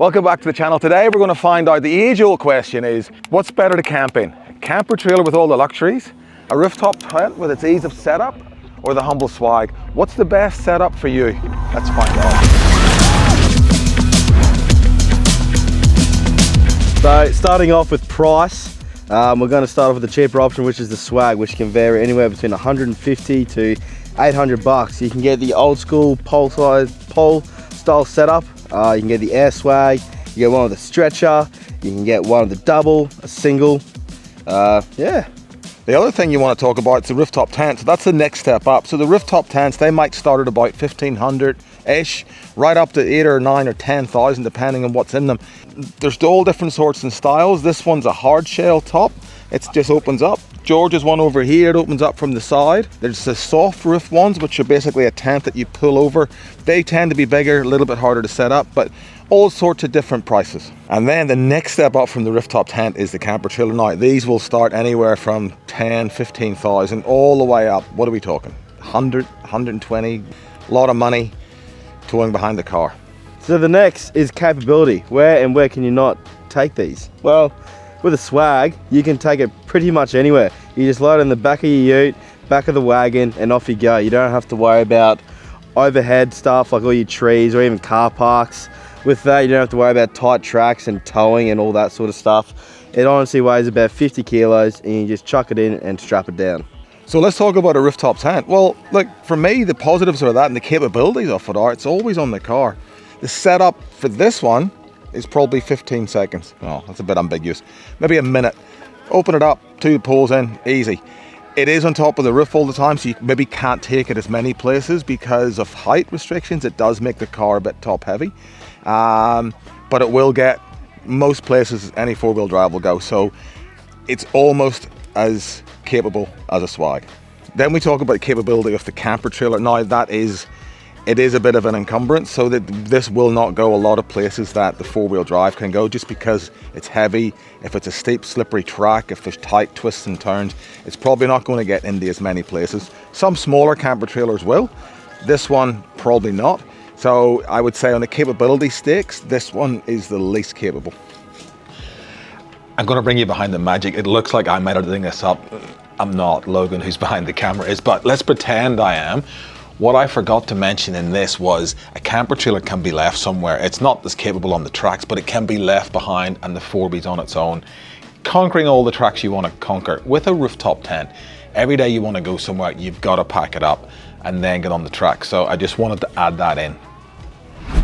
Welcome back to the channel. Today we're going to find out the age-old question is, what's better to camp in? A camper trailer with all the luxuries, a rooftop tent with its ease of setup, or the humble swag? What's the best setup for you? Let's find out. So starting off with price, we're going to start off with the cheaper option, which is the swag, which can vary anywhere between 150 to 800 bucks. You can get the old school pole style setup. You can get the air swag, you get one with a stretcher, you can get one with a double, a single, yeah. The other thing you want to talk about is the rooftop tent. So that's the next step up. So the rooftop tents, they might start at about 1,500-ish, right up to 8 or 9 or 10,000, depending on what's in them. There's all different sorts and styles. This one's a hard shell top. It just opens up. George's one over here, it opens up from the side. There's the soft roof ones, which are basically a tent that you pull over. They tend to be bigger, a little bit harder to set up, but all sorts of different prices. And then the next step up from the rooftop tent is the camper trailer. Now, these will start anywhere from 10, 15,000, all the way up. What are we talking? 100, 120, a lot of money towing behind the car. So the next is capability. Where can you not take these? Well, with a swag, you can take it pretty much anywhere. You just load it in the back of your ute, back of the wagon, and off you go. You don't have to worry about overhead stuff like all your trees or even car parks. With that, you don't have to worry about tight tracks and towing and all that sort of stuff. It honestly weighs about 50 kilos and you just chuck it in and strap it down. So let's talk about a rooftop tent. Well, look, for me, the positives are that and the capabilities of it are, it's always on the car. The setup for this one is probably 15 seconds. Oh, that's a bit ambiguous. Maybe a minute. Open it up, 2 poles in, easy. It is on top of the roof all the time, so you maybe can't take it as many places because of height restrictions. It does make the car a bit top heavy, but it will get most places any 4-wheel drive will go. So it's almost as capable as a swag. Then we talk about the capability of the camper trailer. Now it is a bit of an encumbrance, so that this will not go a lot of places that the 4-wheel drive can go, just because it's heavy. If it's a steep, slippery track, if there's tight twists and turns, it's probably not going to get into as many places. Some smaller camper trailers will. This one, probably not. So I would say on the capability stakes, this one is the least capable. I'm going to bring you behind the magic. It looks like I might have done this up. I'm not. Logan, who's behind the camera, is, but let's pretend I am. What I forgot to mention in this was a camper trailer can be left somewhere. It's not as capable on the tracks, but it can be left behind and the 4B's on its own, conquering all the tracks you want to conquer. With a rooftop tent, every day you want to go somewhere, you've got to pack it up and then get on the track. So I just wanted to add that in.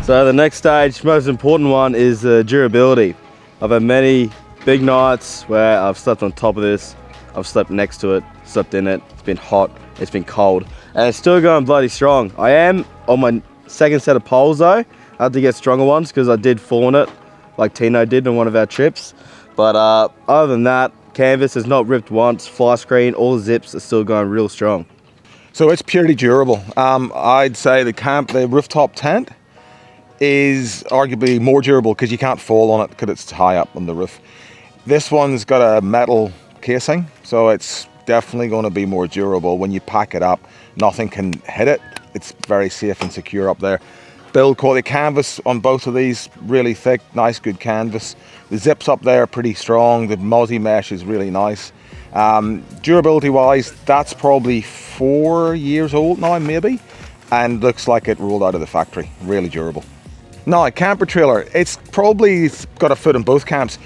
So the next stage, most important one, is the durability. I've had many big nights where I've slept on top of this, I've slept next to it, slept in it, it's been hot, it's been cold, and it's still going bloody strong. I am on my second set of poles though. I had to get stronger ones because I did fall on it, like Tino did on one of our trips. But other than that, canvas has not ripped once, fly screen, all the zips are still going real strong. So it's purely durable. I'd say the rooftop tent is arguably more durable because you can't fall on it because it's high up on the roof. This one's got a metal casing, so it's definitely going to be more durable. When you pack it up, nothing can hit it. It's very safe and secure up there. Build quality canvas on both of these, really thick, nice, good canvas. The zips up there are pretty strong. The Mozzie mesh is really nice. Durability wise, that's probably 4 years old now, maybe, and looks like it rolled out of the factory. Really durable. Now, a camper trailer, it's got a foot in both camps.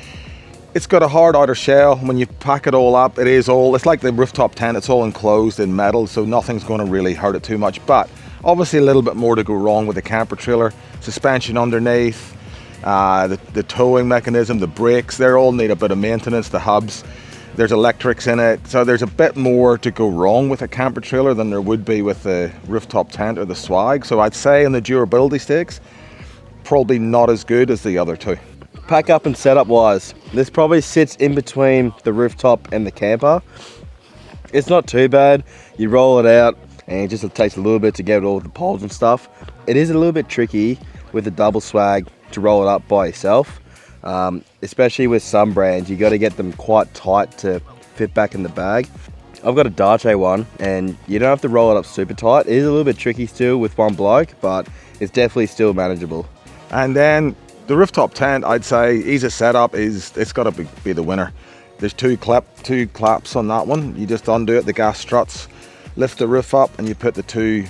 It's got a hard outer shell. When you pack it all up, it's like the rooftop tent, it's all enclosed in metal, so nothing's going to really hurt it too much. But obviously a little bit more to go wrong with the camper trailer. Suspension underneath, the towing mechanism, the brakes, they all need a bit of maintenance, the hubs. There's electrics in it, so there's a bit more to go wrong with a camper trailer than there would be with the rooftop tent or the swag. So I'd say in the durability stakes, probably not as good as the other two. Pack up and setup wise, this probably sits in between the rooftop and the camper. It's not too bad. You roll it out and it just takes a little bit to get all the poles and stuff. It is a little bit tricky with the double swag to roll it up by yourself, especially with some brands. You got to get them quite tight to fit back in the bag. I've got a Dace one and you don't have to roll it up super tight. It is a little bit tricky still with one bloke, but it's definitely still manageable. And then The rooftop tent, I'd say, ease of setup it's got to be the winner. There's two claps on that one. You just undo it, the gas struts, lift the roof up, and you put the two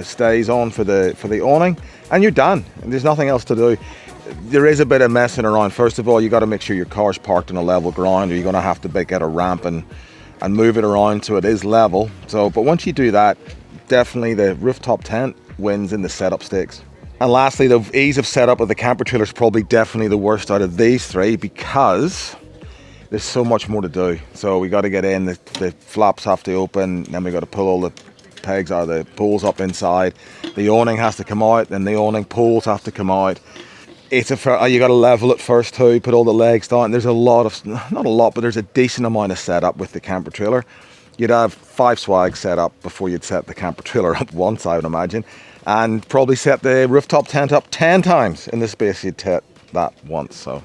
stays on for the awning, and you're done. And there's nothing else to do. There is a bit of messing around. First of all, you got to make sure your car's parked on a level ground, or you're going to have to get a ramp and move it around so it is level. So, but once you do that, definitely the rooftop tent wins in the setup stakes. And lastly, the ease of setup of the camper trailer is probably definitely the worst out of these three, because there's so much more to do. So we got to get in, the flaps have to open, then we got to pull all the pegs out of the poles up inside. The awning has to come out, then the awning poles have to come out. You got to level it first too, put all the legs down. There's a lot of, not a lot, but there's a decent amount of setup with the camper trailer. You'd have 5 swags set up before you'd set the camper trailer up once, I would imagine. And probably set the rooftop tent up 10 times in the space you'd set that once. So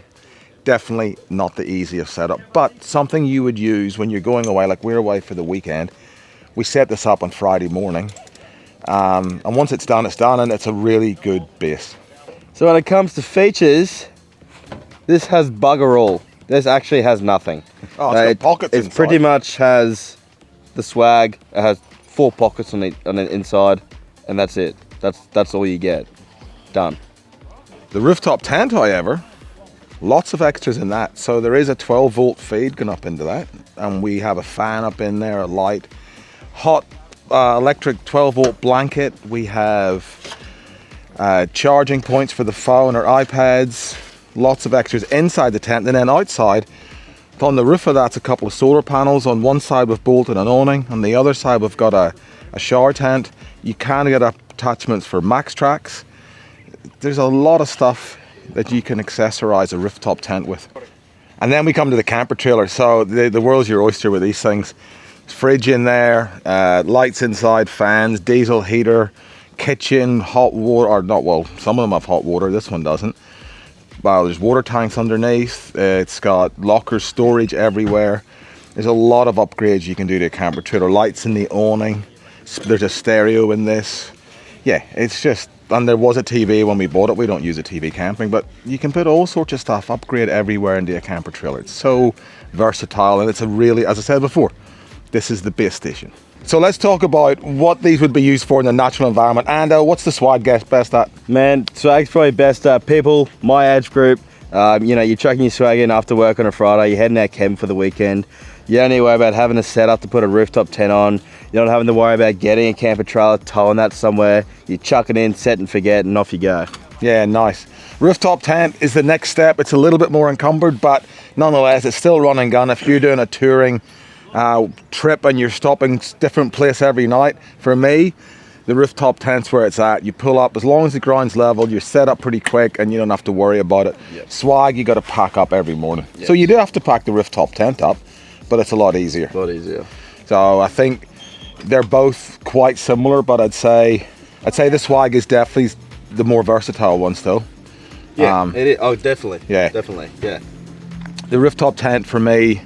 definitely not the easiest setup, but something you would use when you're going away. Like we're away for the weekend. We set this up on Friday morning, and once it's done, and it's a really good base. So when it comes to features, this has bugger all. This actually has nothing. Oh, it's got pockets It inside. pretty much has the swag. It has 4 pockets on the inside, and that's it. That's all you get. Done. The rooftop tent, however, lots of extras in that. So there is a 12-volt feed going up into that, and we have a fan up in there, a light, hot electric 12-volt blanket. We have charging points for the phone or iPads. Lots of extras inside the tent, and then outside on the roof of that's a couple of solar panels. On one side we've bolted an awning, on the other side we've got a shower tent. You can get attachments for max tracks. There's a lot of stuff that you can accessorize a rooftop tent with. And then we come to the camper trailer. So the world's your oyster with these things. Fridge in there, lights inside, fans, diesel heater, kitchen, hot water, or not, well, some of them have hot water, this one doesn't. Well, there's water tanks underneath. It's got lockers, storage everywhere. There's a lot of upgrades you can do to a camper trailer. Lights in the awning. There's a stereo in this. Yeah, it's just, and there was a TV when we bought it. We don't use a TV camping, but you can put all sorts of stuff, upgrade everywhere into a camper trailer. It's so versatile, and it's a really, as I said before, this is the base station. So let's talk about what these would be used for in the natural environment. And what's the swag best at? Man, swag's probably best at people, my age group. You're chucking your swag in after work on a Friday, you're heading out camping for the weekend. You don't need to worry about having a setup to put a rooftop tent on. You're not having to worry about getting a camper trailer, towing that somewhere. You chuck it in, set and forget, and off you go. Yeah, nice. Rooftop tent is the next step. It's a little bit more encumbered, but nonetheless, it's still run and gun. If you're doing a touring trip and you're stopping different place every night, for me, the rooftop tent's where it's at. You pull up, as long as the ground's level, you're set up pretty quick and you don't have to worry about it. Yep. Swag, you got to pack up every morning. Yep. So you do have to pack the rooftop tent up, but it's a lot easier. A lot easier. So I think they're both quite similar, but I'd say the swag is definitely the more versatile one still. Yeah, it is. Oh, definitely. Yeah. Definitely, yeah. The rooftop tent for me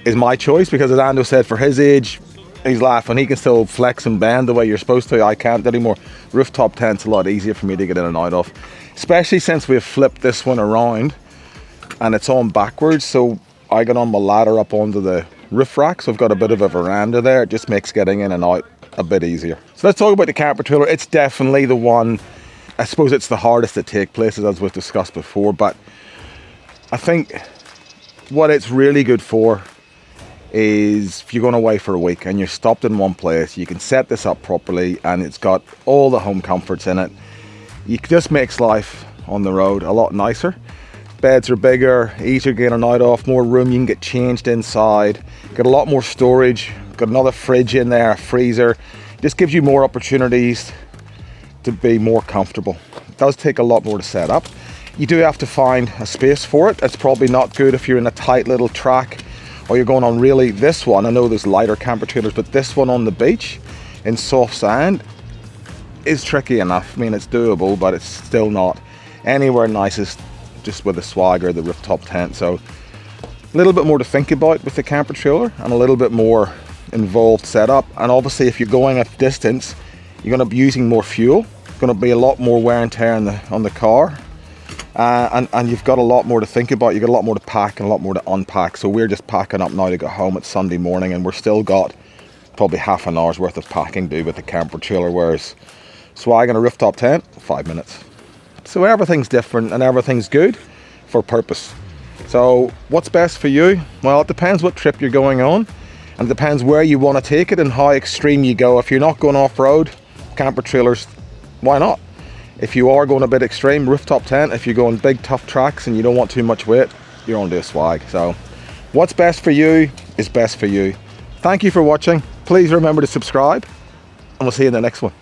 is my choice because, as Ando said, for his age, he's laughing. He can still flex and bend the way you're supposed to. I can't anymore. Rooftop tent's a lot easier for me to get in and out of, especially since we've flipped this one around and it's on backwards. So I got on my ladder up onto the roof rack, so I've got a bit of a veranda there. It just makes getting in and out a bit easier. So let's talk about the camper trailer. It's definitely the one, I suppose it's the hardest to take places, as we've discussed before, but I think what it's really good for is if you're going away for a week and you're stopped in one place, you can set this up properly and it's got all the home comforts in it. It just makes life on the road a lot nicer. Beds are bigger, easier getting out of, more room, you can get changed inside, got a lot more storage, got another fridge in there, a freezer. Just gives you more opportunities to be more comfortable. It does take a lot more to set up. You do have to find a space for it. It's probably not good if you're in a tight little track or you're going on really this one. I know there's lighter camper trailers, but this one on the beach in soft sand is tricky enough. I mean, it's doable, but it's still not anywhere nice as just with the swag or the rooftop tent. So a little bit more to think about with the camper trailer and a little bit more involved setup. And obviously if you're going a distance, you're going to be using more fuel. Going to be a lot more wear and tear on the car. and you've got a lot more to think about. You've got a lot more to pack and a lot more to unpack. So we're just packing up now to go home. It's Sunday morning, and we're still got probably half an hour's worth of packing to do with the camper trailer, whereas swag in a rooftop tent, 5 minutes. So everything's different and everything's good for purpose. So what's best for you? Well, it depends what trip you're going on, and it depends where you want to take it and how extreme you go. If you're not going off-road, camper trailers, why not? If you are going a bit extreme, rooftop tent. If you're going big tough tracks and you don't want too much weight, you're on to a swag. So what's best for you is best for you. Thank you for watching. Please remember to subscribe, and we'll see you in the next one.